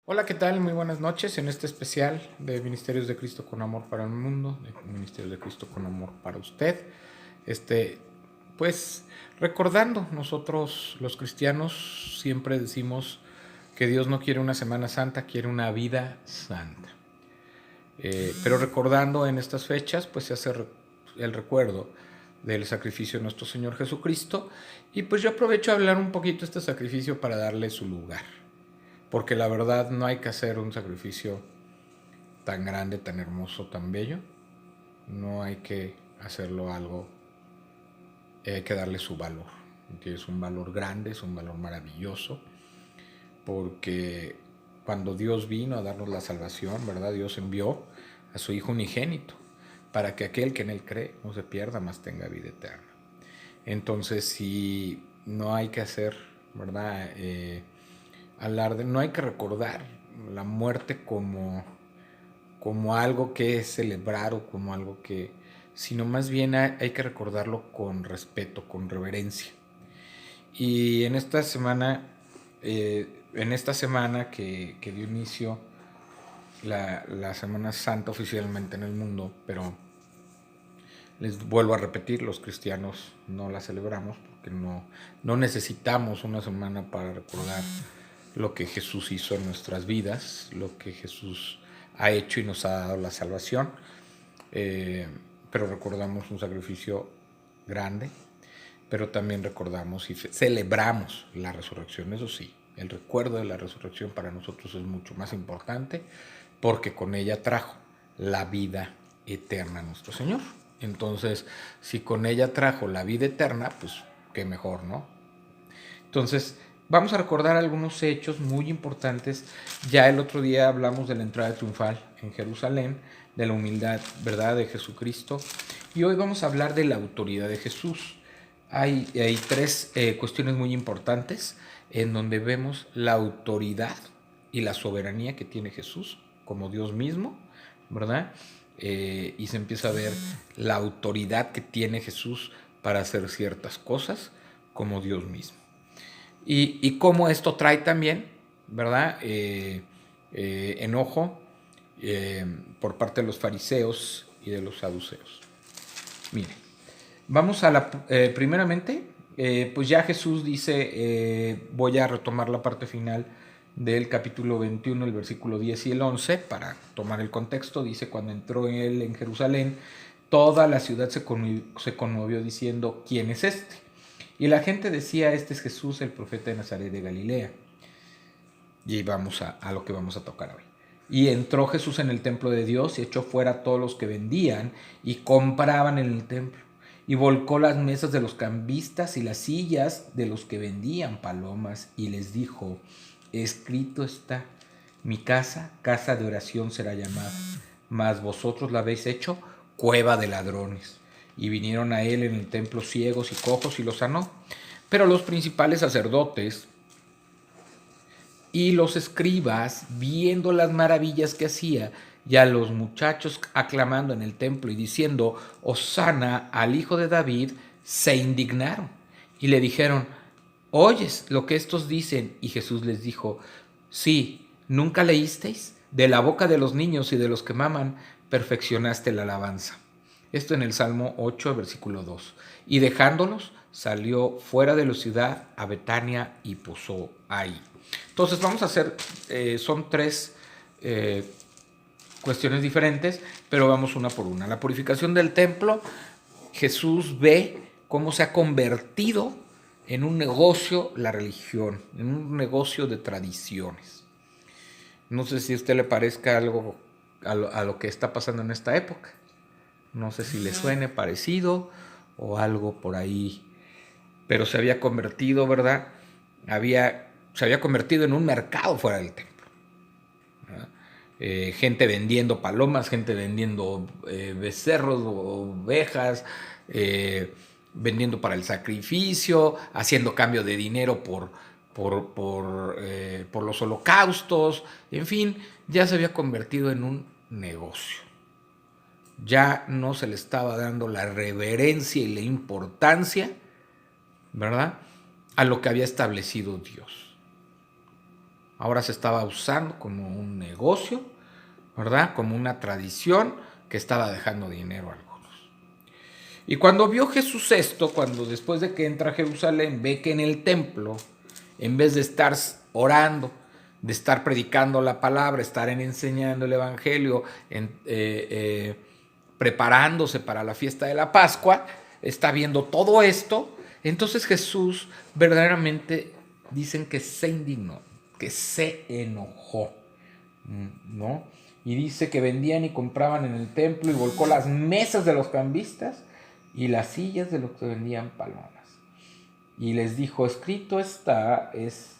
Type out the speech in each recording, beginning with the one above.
Hola, ¿qué tal? Muy buenas noches en este especial de Ministerios de Cristo con Amor para el Mundo, de Ministerios de Cristo con Amor para usted. Este, pues recordando, nosotros los cristianos siempre decimos que Dios no quiere una Semana Santa, quiere una vida santa. Pero recordando en estas fechas, pues se hace el recuerdo del sacrificio de nuestro Señor Jesucristo. Y pues yo aprovecho a hablar un poquito de este sacrificio para darle su lugar. Porque la verdad no hay que hacer un sacrificio tan grande, tan hermoso, tan bello. No hay que hacerlo algo, hay que darle su valor. Que es un valor grande, es un valor maravilloso, porque cuando Dios vino a darnos la salvación, ¿verdad? Dios envió a su Hijo unigénito para que aquel que en Él cree no se pierda, mas tenga vida eterna. Entonces, si no hay que hacer, ¿verdad? Alarde, no hay que recordar la muerte como algo que celebrar o como algo que, sino más bien hay que recordarlo con respeto, con reverencia. Y en esta semana que dio inicio la Semana Santa oficialmente en el mundo, pero les vuelvo a repetir, los cristianos no la celebramos porque no necesitamos una semana para recordar lo que Jesús hizo en nuestras vidas, lo que Jesús ha hecho y nos ha dado la salvación. Pero recordamos un sacrificio grande, pero también recordamos y celebramos la resurrección. Eso sí, el recuerdo de la resurrección para nosotros es mucho más importante porque con ella trajo la vida eterna a nuestro Señor. Entonces, si con ella trajo la vida eterna, pues qué mejor, ¿no? Entonces, vamos a recordar algunos hechos muy importantes. Ya el otro día hablamos de la entrada triunfal en Jerusalén, de la humildad, ¿verdad?, de Jesucristo. Y hoy vamos a hablar de la autoridad de Jesús. Hay tres cuestiones muy importantes en donde vemos la autoridad y la soberanía que tiene Jesús como Dios mismo, ¿verdad? Y se empieza a ver la autoridad que tiene Jesús para hacer ciertas cosas como Dios mismo. Y cómo esto trae también, ¿verdad? Enojo por parte de los fariseos y de los saduceos. Mire, vamos a primeramente, pues ya Jesús dice, voy a retomar la parte final del capítulo 21, el versículo 10 y el 11, para tomar el contexto. Dice, cuando entró él en Jerusalén, toda la ciudad se conmovió diciendo, ¿quién es este? Y la gente decía, este es Jesús, el profeta de Nazaret de Galilea. Y vamos a lo que vamos a tocar hoy. Y entró Jesús en el templo de Dios y echó fuera a todos los que vendían y compraban en el templo. Y volcó las mesas de los cambistas y las sillas de los que vendían palomas y les dijo, escrito está, mi casa, casa de oración será llamada, mas vosotros la habéis hecho cueva de ladrones. Y vinieron a él en el templo ciegos y cojos y los sanó. Pero los principales sacerdotes y los escribas, viendo las maravillas que hacía, y a los muchachos aclamando en el templo y diciendo, Hosana al hijo de David, se indignaron y le dijeron, ¿oyes lo que estos dicen? Y Jesús les dijo, sí, ¿nunca leísteis? De la boca de los niños y de los que maman, perfeccionaste la alabanza. Esto en el Salmo 8, versículo 2. Y dejándolos, salió fuera de la ciudad a Betania y posó ahí. Entonces vamos a hacer, son tres cuestiones diferentes, pero vamos una por una. La purificación del templo, Jesús ve cómo se ha convertido en un negocio la religión, en un negocio de tradiciones. No sé si a usted le parezca algo a lo que está pasando en esta época. No sé si le suene parecido o algo por ahí. Pero se había convertido, ¿verdad? Se había convertido en un mercado fuera del templo. Gente vendiendo palomas, gente vendiendo becerros, ovejas, vendiendo para el sacrificio, haciendo cambio de dinero por los holocaustos, en fin, ya se había convertido en un negocio. Ya no se le estaba dando la reverencia y la importancia, ¿verdad?, a lo que había establecido Dios. ahora se estaba usando como un negocio, ¿verdad? Como una tradición que estaba dejando dinero a algunos. Y cuando vio Jesús esto, cuando después de que entra a Jerusalén, ve que en el templo, en vez de estar orando, de estar predicando la palabra, estar enseñando el evangelio, preparándose para la fiesta de la Pascua, está viendo todo esto. Entonces Jesús verdaderamente dicen que se indignó, que se enojó, ¿no? Y dice que vendían y compraban en el templo y volcó las mesas de los cambistas y las sillas de los que vendían palomas. Y les dijo, escrito está, es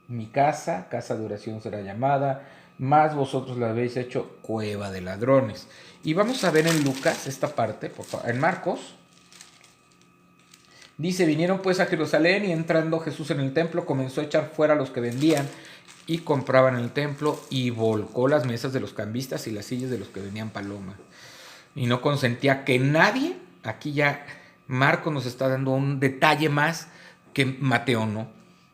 mi casa, casa de oración será llamada, mas vosotros la habéis hecho cueva de ladrones. Y vamos a ver en Lucas esta parte, por favor, en Marcos. Dice, vinieron pues a Jerusalén y entrando Jesús en el templo comenzó a echar fuera a los que vendían y compraban en el templo y volcó las mesas de los cambistas y las sillas de los que vendían palomas. Y no consentía que nadie, aquí ya Marcos nos está dando un detalle más que Mateo no.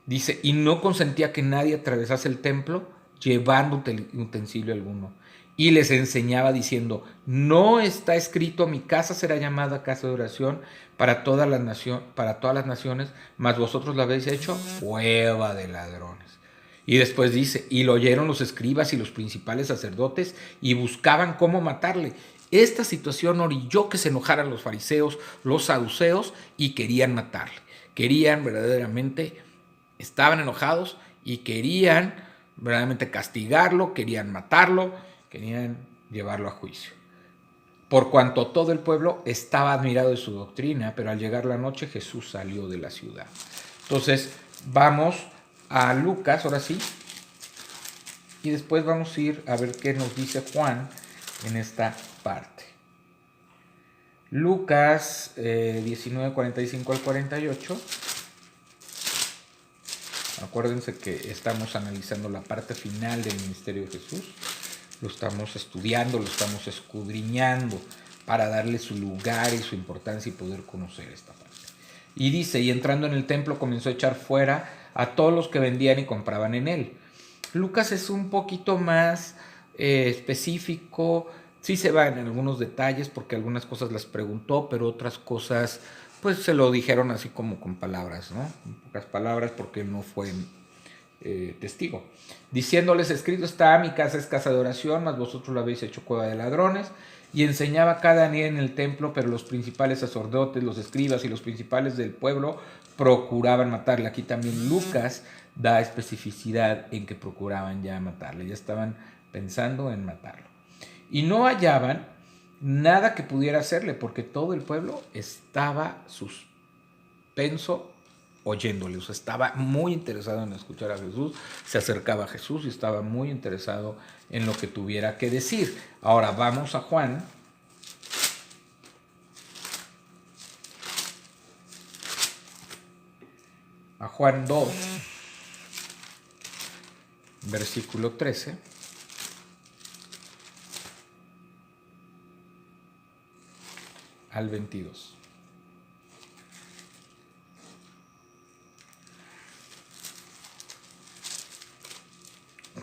Dice, y no consentía que nadie atravesase el templo llevando utensilio alguno. Y les enseñaba diciendo, no está escrito, mi casa será llamada casa de oración para todas las naciones, mas vosotros la habéis hecho cueva de ladrones. Y después dice, y lo oyeron los escribas y los principales sacerdotes y buscaban cómo matarle. Esta situación orilló que se enojaran los fariseos, los saduceos y querían matarle. Querían verdaderamente, estaban enojados y querían verdaderamente castigarlo, querían matarlo, querían llevarlo a juicio. Por cuanto todo el pueblo estaba admirado de su doctrina, pero al llegar la noche Jesús salió de la ciudad. Entonces vamos a Lucas, ahora sí, y después vamos a ir a ver qué nos dice Juan en esta parte. Lucas 19, 45 al 48. Acuérdense que estamos analizando la parte final del ministerio de Jesús. Lo estamos estudiando, lo estamos escudriñando para darle su lugar y su importancia y poder conocer esta parte. Y dice, y entrando en el templo comenzó a echar fuera a todos los que vendían y compraban en él. Lucas es un poquito más específico, sí se va en algunos detalles porque algunas cosas las preguntó, pero otras cosas pues se lo dijeron así como con palabras, ¿no? En pocas palabras porque no fue testigo. Diciéndoles, escrito está, mi casa es casa de oración, mas vosotros la habéis hecho cueva de ladrones. Y enseñaba cada día en el templo, pero los principales sacerdotes, los escribas y los principales del pueblo procuraban matarle. Aquí también Lucas da especificidad en que procuraban ya matarle, ya estaban pensando en matarlo. Y no hallaban nada que pudiera hacerle, porque todo el pueblo estaba suspenso oyéndole, o sea, estaba muy interesado en escuchar a Jesús, se acercaba a Jesús y estaba muy interesado en lo que tuviera que decir. Ahora vamos a Juan. A Juan 2, versículo 13. Al 22.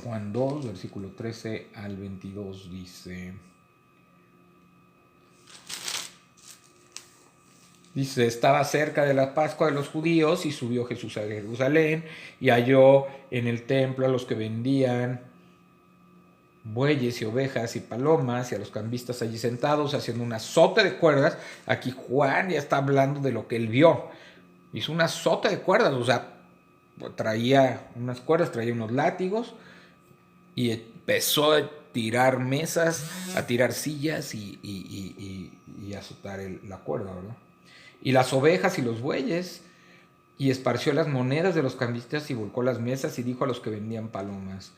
Juan 2, versículo 13 al 22 dice, estaba cerca de la Pascua de los judíos y subió Jesús a Jerusalén y halló en el templo a los que vendían bueyes y ovejas y palomas y a los cambistas allí sentados haciendo un azote de cuerdas. Aquí Juan ya está hablando de lo que él vio. Hizo un azote de cuerdas, o sea, traía unas cuerdas, traía unos látigos y empezó a tirar mesas, a tirar sillas y azotar la cuerda, ¿verdad? Y las ovejas y los bueyes, y esparció las monedas de los cambistas y volcó las mesas y dijo a los que vendían palomas,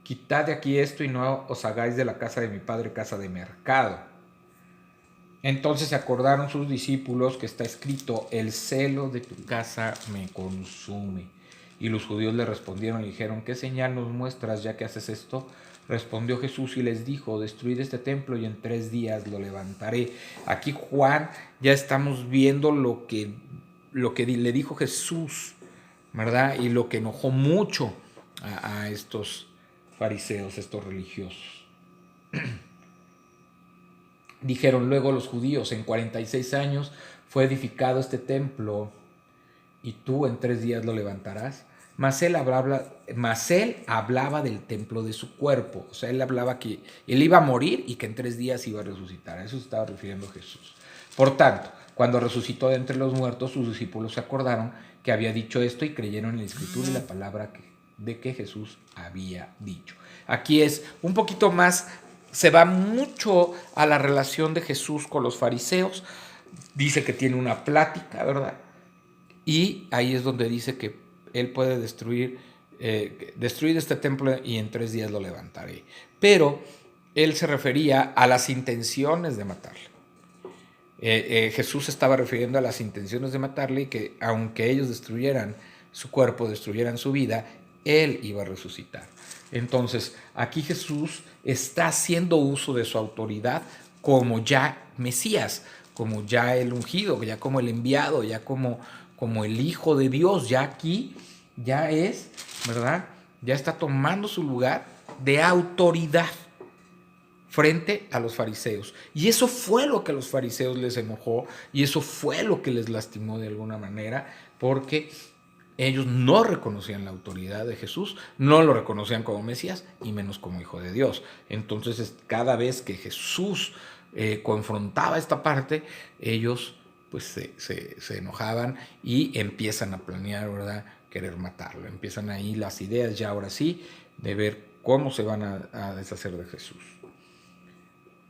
quitad de aquí esto y no os hagáis de la casa de mi padre casa de mercado. Entonces se acordaron sus discípulos que está escrito, el celo de tu casa me consume. Y los judíos le respondieron y dijeron, ¿qué señal nos muestras ya que haces esto? Respondió Jesús y les dijo, destruid este templo y en 3 días lo levantaré. Aquí Juan ya estamos viendo lo que le dijo Jesús ¿verdad? Y lo que enojó mucho a estos fariseos, estos religiosos. Dijeron luego los judíos: en 46 años fue edificado este templo, y tú en 3 días lo levantarás. Mas él hablaba del templo de su cuerpo. O sea, él hablaba que él iba a morir y que en 3 días iba a resucitar. A eso se estaba refiriendo Jesús. Por tanto, cuando resucitó de entre los muertos, sus discípulos se acordaron que había dicho esto y creyeron en la escritura y la palabra de que Jesús había dicho. Aquí es un poquito más, se va mucho a la relación de Jesús con los fariseos. Dice que tiene una plática, ¿verdad? Y ahí es donde dice que él puede destruir este templo y en 3 días lo levantaré. Pero él se refería a las intenciones de matarle. Jesús estaba refiriendo a las intenciones de matarle, y que aunque ellos destruyeran su cuerpo, destruyeran su vida, él iba a resucitar. Entonces, aquí Jesús está haciendo uso de su autoridad como ya Mesías, como ya el ungido, ya como el enviado, ya como el Hijo de Dios. Ya aquí, ya es, ¿verdad? Ya está tomando su lugar de autoridad frente a los fariseos. Y eso fue lo que a los fariseos les enojó, y eso fue lo que les lastimó de alguna manera, porque ellos no reconocían la autoridad de Jesús, no lo reconocían como Mesías y menos como Hijo de Dios. Entonces, cada vez que Jesús confrontaba esta parte, ellos pues se enojaban y empiezan a planear, ¿verdad?, querer matarlo. Empiezan ahí las ideas, ya ahora sí, de ver cómo se van a deshacer de Jesús.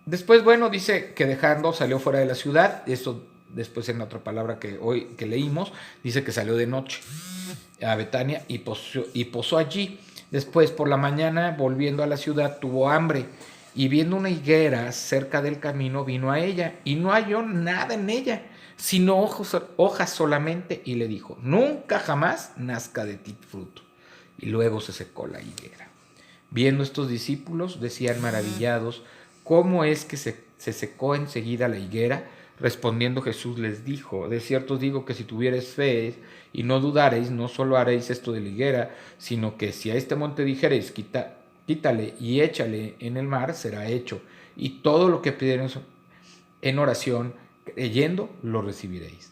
Después, bueno, dice que dejando salió fuera de la ciudad. Esto después, en otra palabra que leímos, dice que salió de noche a Betania y posó allí. Después, por la mañana, volviendo a la ciudad, tuvo hambre, y viendo una higuera cerca del camino, vino a ella y no halló nada en ella, sino hojas solamente, y le dijo: nunca jamás nazca de ti fruto. Y luego se secó la higuera. Viendo estos discípulos, decían maravillados: ¿cómo es que se secó enseguida la higuera? Respondiendo Jesús les dijo: de cierto os digo que si tuviereis fe y no dudareis, no solo haréis esto de la higuera, sino que si a este monte dijereis: quítale y échale en el mar, será hecho. Y todo lo que pidiereis en oración, creyendo, lo recibiréis.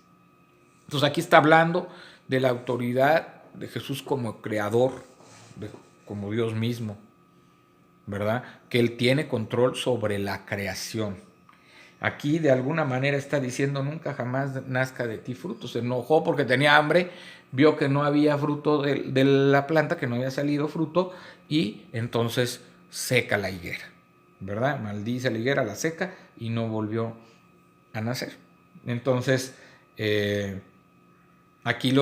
Entonces aquí está hablando de la autoridad de Jesús como creador, como Dios mismo, ¿verdad? Que Él tiene control sobre la creación. Aquí de alguna manera está diciendo: nunca jamás nazca de ti fruto. Se enojó porque tenía hambre, vio que no había fruto de la planta, que no había salido fruto, y entonces seca la higuera, ¿verdad? Maldice la higuera, la seca, y no volvió a nacer. Entonces, aquí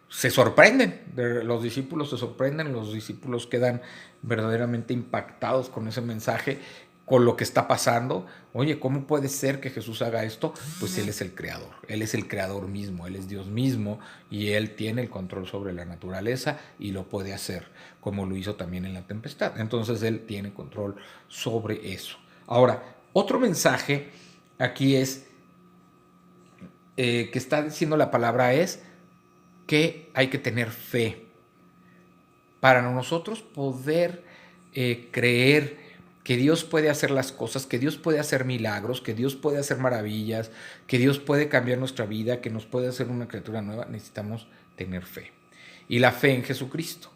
se sorprenden, los discípulos se sorprenden, los discípulos quedan verdaderamente impactados con ese mensaje, con lo que está pasando. Oye, ¿cómo puede ser que Jesús haga esto? Pues Él es el creador, Él es el creador mismo, Él es Dios mismo, y Él tiene el control sobre la naturaleza y lo puede hacer, como lo hizo también en la tempestad. Entonces Él tiene control sobre eso. Ahora, otro mensaje aquí es, que está diciendo la palabra, es que hay que tener fe para nosotros poder creer que Dios puede hacer las cosas, que Dios puede hacer milagros, que Dios puede hacer maravillas, que Dios puede cambiar nuestra vida, que nos puede hacer una criatura nueva. Necesitamos tener fe. Y la fe en Jesucristo.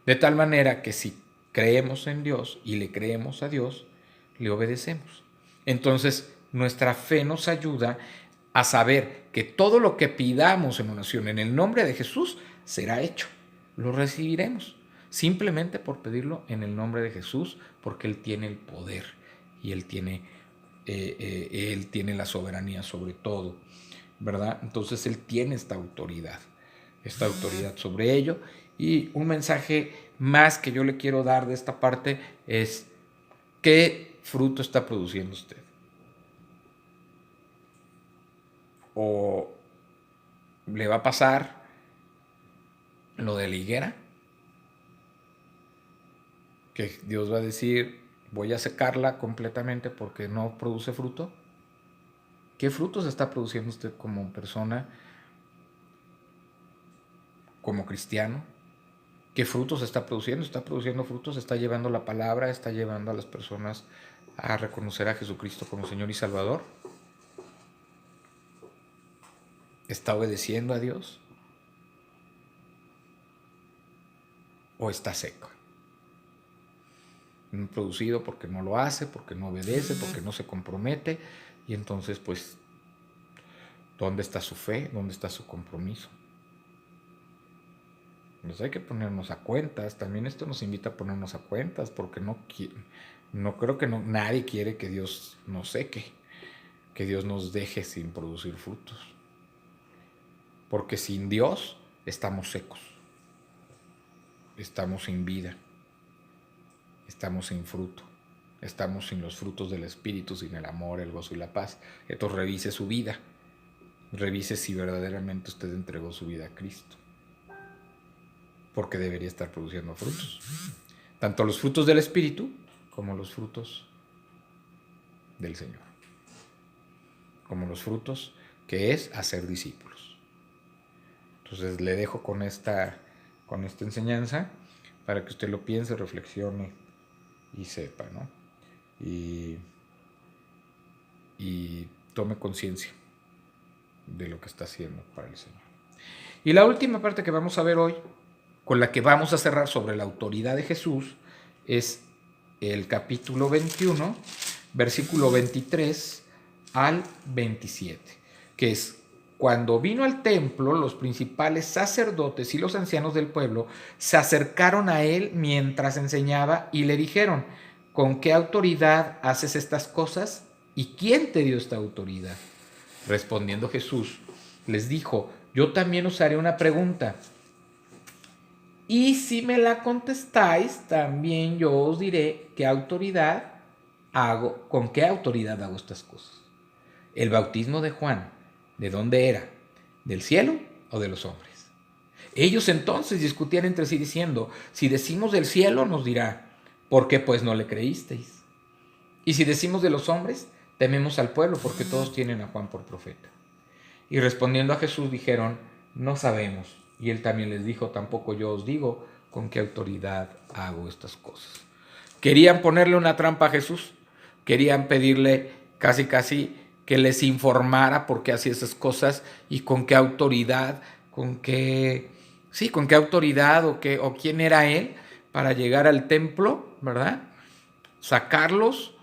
De tal manera que si creemos en Dios y le creemos a Dios, le obedecemos. Entonces, nuestra fe nos ayuda a saber que todo lo que pidamos en oración en el nombre de Jesús será hecho. Lo recibiremos simplemente por pedirlo en el nombre de Jesús, porque Él tiene el poder y Él tiene la soberanía sobre todo, ¿verdad? Entonces Él tiene esta autoridad sobre ello. Y un mensaje más que yo le quiero dar de esta parte es: ¿qué fruto está produciendo usted? ¿O le va a pasar lo de la higuera? Que Dios va a decir: voy a secarla completamente porque no produce fruto. ¿Qué frutos está produciendo usted como persona como cristiano? ¿Qué frutos está produciendo? ¿Está produciendo frutos? ¿Está llevando la palabra? ¿Está llevando a las personas a reconocer a Jesucristo como Señor y Salvador? ¿Está obedeciendo a Dios? ¿O está seco? No producido porque no lo hace, porque no obedece, porque no se compromete. Y entonces, pues, ¿dónde está su fe? ¿Dónde está su compromiso? Pues hay que ponernos a cuentas. También esto nos invita a ponernos a cuentas, porque no creo que nadie quiere que Dios nos seque, que Dios nos deje sin producir frutos. Porque sin Dios estamos secos, estamos sin vida, estamos sin fruto, estamos sin los frutos del Espíritu, sin el amor, el gozo y la paz. Entonces revise su vida, revise si verdaderamente usted entregó su vida a Cristo, porque debería estar produciendo frutos, tanto los frutos del Espíritu como los frutos del Señor, como los frutos que es hacer discípulos. Entonces le dejo con esta enseñanza para que usted lo piense, reflexione y sepa, ¿no? Y tome conciencia de lo que está haciendo para el Señor. Y la última parte que vamos a ver hoy, con la que vamos a cerrar sobre la autoridad de Jesús, es el capítulo 21, versículo 23 al 27, que es: cuando vino al templo, los principales sacerdotes y los ancianos del pueblo se acercaron a él mientras enseñaba y le dijeron: ¿con qué autoridad haces estas cosas? ¿Y quién te dio esta autoridad? Respondiendo Jesús, les dijo: yo también os haré una pregunta, y si me la contestáis, también yo os diré con qué autoridad hago estas cosas. El bautismo de Juan, ¿de dónde era? ¿Del cielo o de los hombres? Ellos entonces discutían entre sí diciendo: si decimos del cielo, nos dirá: ¿por qué pues no le creísteis? Y si decimos de los hombres, tememos al pueblo, porque todos tienen a Juan por profeta. Y respondiendo a Jesús dijeron: no sabemos. Y él también les dijo: tampoco yo os digo con qué autoridad hago estas cosas. Querían ponerle una trampa a Jesús, querían pedirle casi que les informara por qué hacía esas cosas y con qué autoridad, con qué autoridad o quién era él para llegar al templo, ¿verdad? Sacarlos,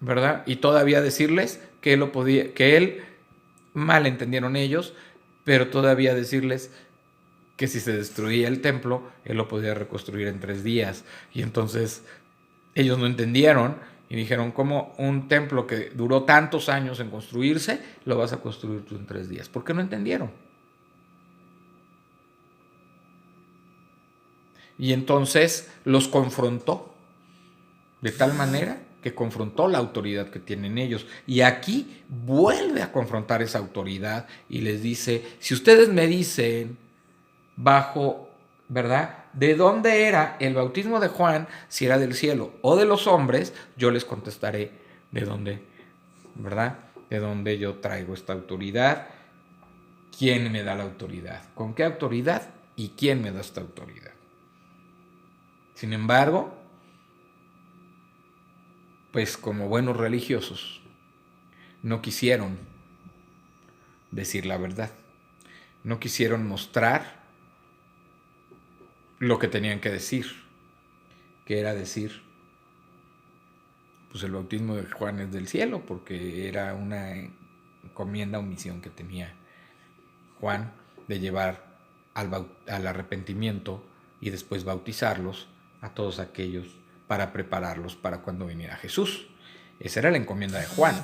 ¿verdad? Y todavía decirles que él lo podía, que él, mal entendieron ellos, pero todavía decirles que si se destruía el templo, él lo podía reconstruir en 3 días. Y entonces ellos no entendieron y dijeron: ¿cómo un templo que duró tantos años en construirse, lo vas a construir tú en 3 días? ¿Por qué no entendieron? Y entonces los confrontó de tal manera que confrontó la autoridad que tienen ellos. Y aquí vuelve a confrontar esa autoridad y les dice: si ustedes me dicen bajo, ¿verdad?, ¿de dónde era el bautismo de Juan? Si era del cielo o de los hombres, yo les contestaré de dónde, ¿verdad?, de dónde yo traigo esta autoridad. ¿Quién me da la autoridad? ¿Con qué autoridad? ¿Y quién me da esta autoridad? Sin embargo, pues como buenos religiosos, no quisieron decir la verdad. No quisieron mostrar lo que tenían que decir, que era decir: pues el bautismo de Juan es del cielo, porque era una encomienda o misión que tenía Juan de llevar al arrepentimiento y después bautizarlos a todos aquellos para prepararlos para cuando viniera Jesús. Esa era la encomienda de Juan.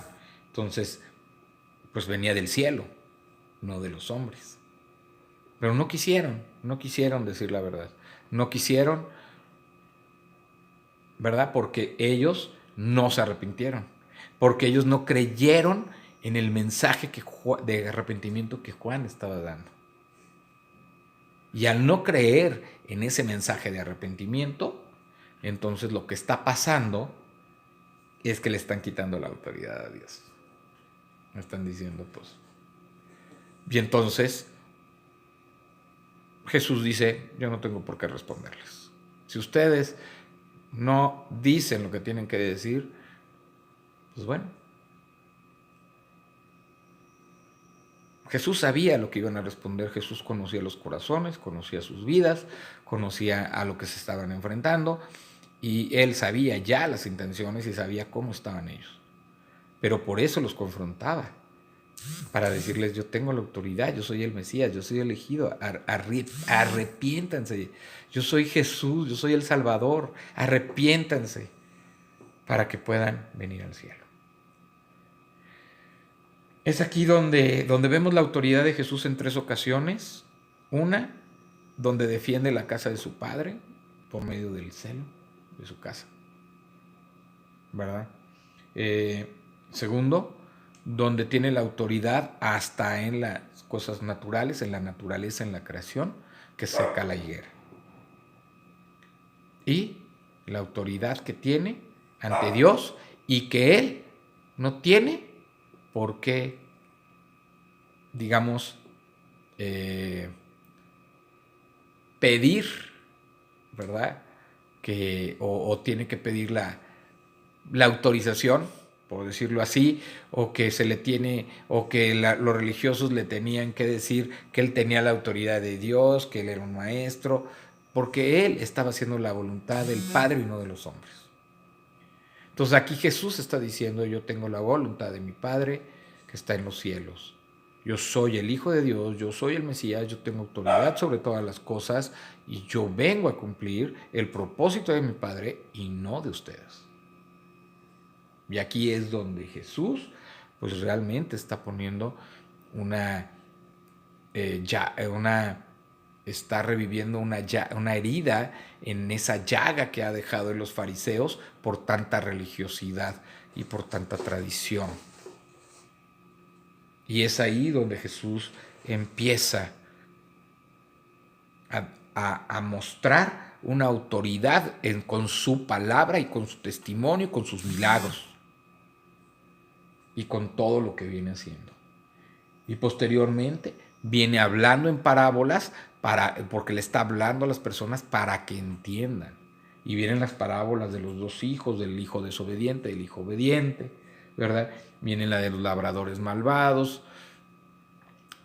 Entonces, pues venía del cielo, no de los hombres. Pero no quisieron decir la verdad. No quisieron, ¿verdad? Porque ellos no se arrepintieron. Porque ellos no creyeron en el mensaje de arrepentimiento que Juan estaba dando. Y al no creer en ese mensaje de arrepentimiento, entonces lo que está pasando es que le están quitando la autoridad a Dios. Me están diciendo, pues. Y entonces Jesús dice, yo no tengo por qué responderles. Si ustedes no dicen lo que tienen que decir, pues bueno. Jesús sabía lo que iban a responder, Jesús conocía los corazones, conocía sus vidas, conocía a lo que se estaban enfrentando y él sabía ya las intenciones y sabía cómo estaban ellos. Pero por eso los confrontaba, para decirles, yo tengo la autoridad, yo soy el Mesías, yo soy elegido, arrepiéntanse, yo soy Jesús, yo soy el Salvador, arrepiéntanse para que puedan venir al cielo. Es aquí donde vemos la autoridad de Jesús en 3 ocasiones. Una, donde defiende la casa de su padre por medio del celo de su casa, ¿verdad? Segundo, donde tiene la autoridad hasta en las cosas naturales, en la naturaleza, en la creación, que seca la higuera. Y la autoridad que tiene ante Dios y que Él no tiene por qué, digamos, pedir, ¿verdad? O tiene que pedir la autorización, por decirlo así, o que se le tiene, o que los religiosos le tenían que decir que él tenía la autoridad de Dios, que él era un maestro, porque él estaba haciendo la voluntad del Padre y no de los hombres. Entonces aquí Jesús está diciendo, yo tengo la voluntad de mi Padre que está en los cielos. Yo soy el Hijo de Dios, yo soy el Mesías, yo tengo autoridad sobre todas las cosas y yo vengo a cumplir el propósito de mi Padre y no de ustedes. Y aquí es donde Jesús pues realmente está poniendo está reviviendo una herida en esa llaga que ha dejado en los fariseos por tanta religiosidad y por tanta tradición. Y es ahí donde Jesús empieza a mostrar una autoridad con su palabra y con su testimonio, con sus milagros y con todo lo que viene haciendo. Y posteriormente viene hablando en parábolas porque le está hablando a las personas para que entiendan. Y vienen las parábolas de los 2 hijos, del hijo desobediente, del hijo obediente, ¿verdad? Viene la de los labradores malvados,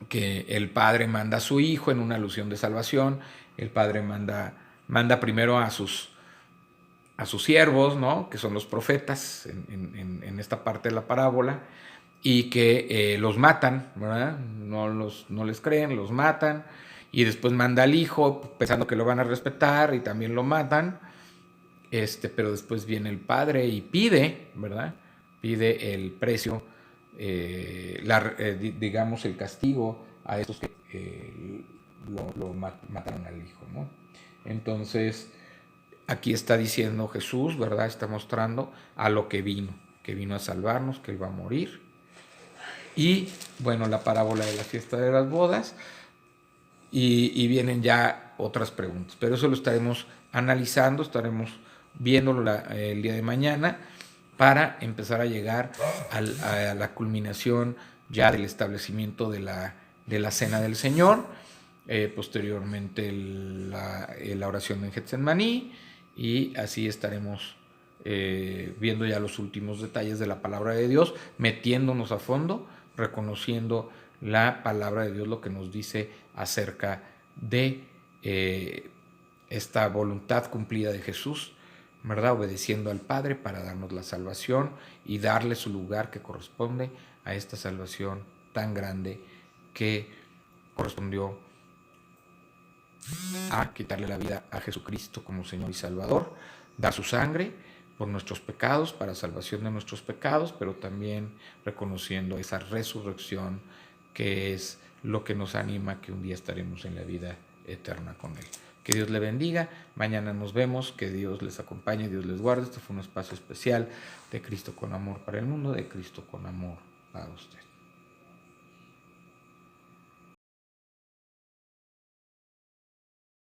que el padre manda a su hijo en una alusión de salvación. El padre manda primero a sus siervos, ¿no? Que son los profetas en esta parte de la parábola, y que los matan, ¿verdad? No les creen, los matan, y después manda al hijo pensando que lo van a respetar y también lo matan, pero después viene el padre y pide, ¿verdad? Pide el precio, digamos el castigo a estos que lo mataron al hijo, ¿no? Entonces, aquí está diciendo Jesús, ¿verdad? Está mostrando a lo que vino a salvarnos, que Él va a morir. Y, bueno, la parábola de la fiesta de las bodas. Y vienen ya otras preguntas. Pero eso lo estaremos analizando, estaremos viéndolo el día de mañana para empezar a llegar a la culminación ya del establecimiento de la cena del Señor. Posteriormente la oración en Getsemaní, y así estaremos viendo ya los últimos detalles de la palabra de Dios, metiéndonos a fondo, reconociendo la palabra de Dios, lo que nos dice acerca de esta voluntad cumplida de Jesús, ¿verdad? Obedeciendo al Padre para darnos la salvación y darle su lugar que corresponde a esta salvación tan grande que correspondió a quitarle la vida a Jesucristo como Señor y Salvador, dar su sangre por nuestros pecados, para salvación de nuestros pecados, pero también reconociendo esa resurrección que es lo que nos anima que un día estaremos en la vida eterna con Él. Que Dios le bendiga, mañana nos vemos, que Dios les acompañe, Dios les guarde. Este fue un espacio especial de Cristo con amor para el mundo, de Cristo con amor para usted.